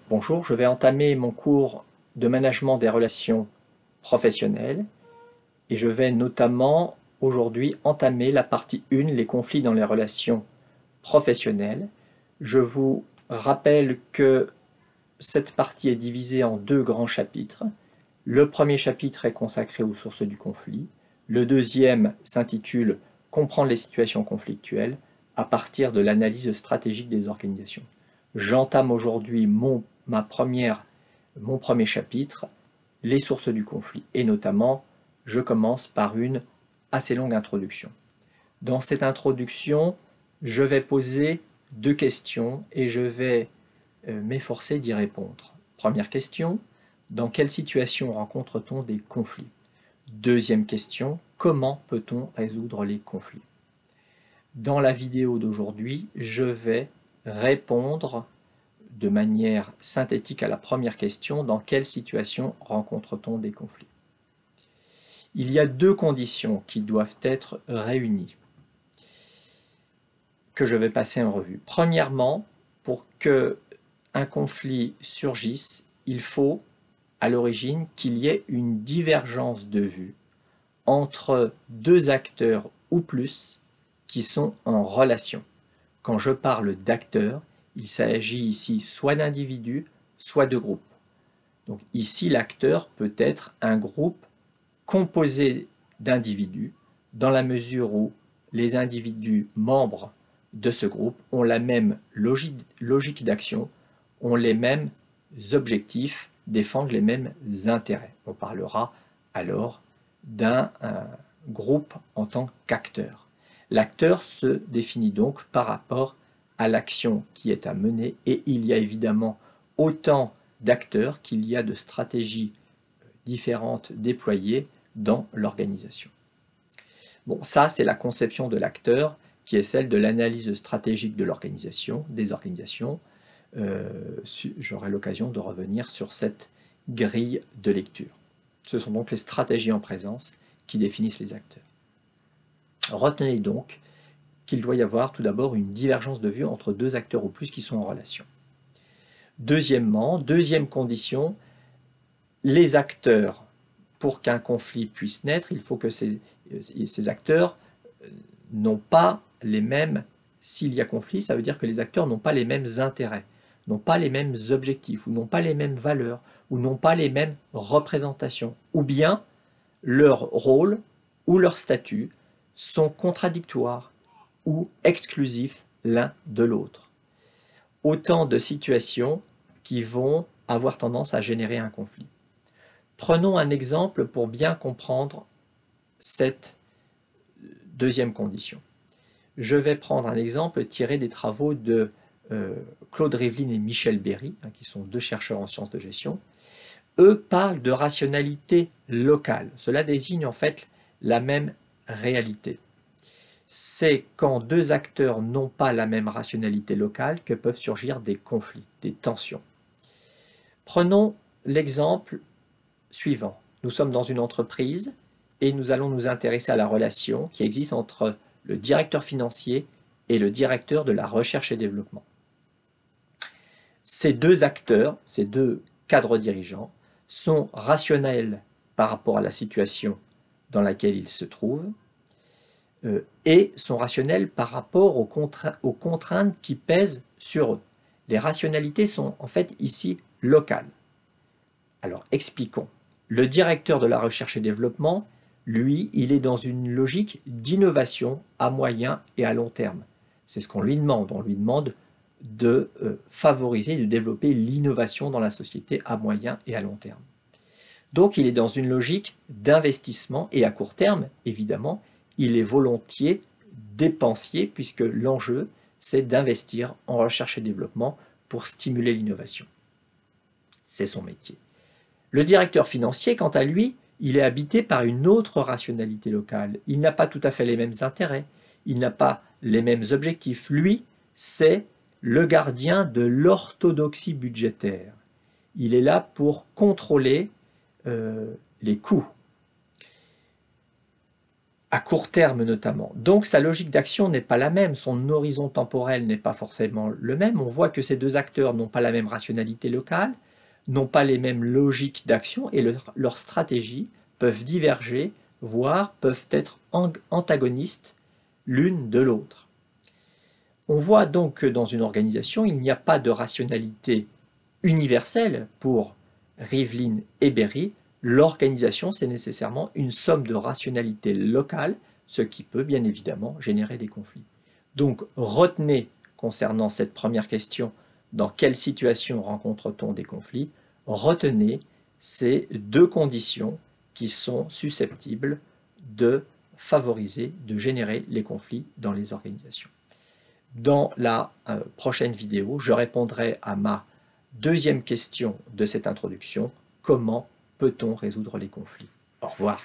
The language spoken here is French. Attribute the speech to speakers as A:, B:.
A: Bonjour, je vais entamer mon cours de management des relations professionnelles et je vais notamment aujourd'hui entamer la partie 1, les conflits dans les relations professionnelles. Je vous rappelle que cette partie est divisée en 2 grands chapitres. Le premier chapitre est consacré aux sources du conflit. Le deuxième s'intitule « Comprendre les situations conflictuelles à partir de l'analyse stratégique des organisations ». J'entame aujourd'hui mon premier chapitre, les sources du conflit. Et notamment, je commence par une assez longue introduction. Dans cette introduction, je vais poser 2 questions et je vais m'efforcer d'y répondre. Première question, dans quelle situation rencontre-t-on des conflits? Deuxième question, comment peut-on résoudre les conflits? Dans la vidéo d'aujourd'hui, je vais répondre de manière synthétique à la première question, dans quelle situation rencontre-t-on des conflits? Il y a 2 conditions qui doivent être réunies, que je vais passer en revue. Premièrement, pour qu'un conflit surgisse, il faut à l'origine qu'il y ait une divergence de vue entre 2 acteurs ou plus qui sont en relation. Quand je parle d'acteurs, il s'agit ici soit d'individus, soit de groupes. Donc ici, l'acteur peut être un groupe composé d'individus, dans la mesure où les individus membres de ce groupe ont la même logique d'action, ont les mêmes objectifs, défendent les mêmes intérêts. On parlera alors d'un groupe en tant qu'acteur. L'acteur se définit donc par rapport à l'action qui est à mener, et il y a évidemment autant d'acteurs qu'il y a de stratégies différentes déployées dans l'organisation. Bon, ça c'est la conception de l'acteur qui est celle de l'analyse stratégique de l'organisation, des organisations. J'aurai l'occasion de revenir sur cette grille de lecture. Ce sont donc les stratégies en présence qui définissent les acteurs. Retenez donc qu'il doit y avoir tout d'abord une divergence de vue entre 2 acteurs ou plus qui sont en relation. Deuxièmement, deuxième condition, les acteurs, pour qu'un conflit puisse naître, il faut que ces acteurs n'ont pas les mêmes, s'il y a conflit, ça veut dire que les acteurs n'ont pas les mêmes intérêts, n'ont pas les mêmes objectifs, ou n'ont pas les mêmes valeurs, ou n'ont pas les mêmes représentations, ou bien leur rôle ou leur statut sont contradictoires ou exclusifs l'un de l'autre. Autant de situations qui vont avoir tendance à générer un conflit. Prenons un exemple pour bien comprendre cette deuxième condition. Je vais prendre un exemple tiré des travaux de Claude Rivlin et Michel Berry, qui sont 2 chercheurs en sciences de gestion. Eux parlent de rationalité locale. Cela désigne en fait la même réalité. C'est quand 2 acteurs n'ont pas la même rationalité locale que peuvent surgir des conflits, des tensions. Prenons l'exemple suivant. Nous sommes dans une entreprise et nous allons nous intéresser à la relation qui existe entre le directeur financier et le directeur de la recherche et développement. Ces 2 acteurs, ces 2 cadres dirigeants, sont rationnels par rapport à la situation dans laquelle ils se trouvent et sont rationnels par rapport aux contraintes qui pèsent sur eux. Les rationalités sont en fait ici locales. Alors expliquons. Le directeur de la recherche et développement, lui, il est dans une logique d'innovation à moyen et à long terme. C'est ce qu'on lui demande. On lui demande de favoriser, de développer l'innovation dans la société à moyen et à long terme. Donc il est dans une logique d'investissement et à court terme, évidemment, il est volontiers dépensier puisque l'enjeu, c'est d'investir en recherche et développement pour stimuler l'innovation. C'est son métier. Le directeur financier, quant à lui, il est habité par une autre rationalité locale. Il n'a pas tout à fait les mêmes intérêts, il n'a pas les mêmes objectifs. Lui, c'est le gardien de l'orthodoxie budgétaire. Il est là pour contrôler les coûts. à court terme notamment. Donc sa logique d'action n'est pas la même, son horizon temporel n'est pas forcément le même. On voit que ces deux acteurs n'ont pas la même rationalité locale, n'ont pas les mêmes logiques d'action et leurs stratégies peuvent diverger, voire peuvent être antagonistes l'une de l'autre. On voit donc que dans une organisation, il n'y a pas de rationalité universelle pour Rivlin et Berry. L'organisation, c'est nécessairement une somme de rationalités locales, ce qui peut bien évidemment générer des conflits. Donc retenez concernant cette première question, dans quelle situation rencontre-t-on des conflits? Retenez ces deux conditions qui sont susceptibles de favoriser, de générer les conflits dans les organisations. Dans la prochaine vidéo, je répondrai à ma deuxième question de cette introduction, comment peut-on résoudre les conflits? Au revoir.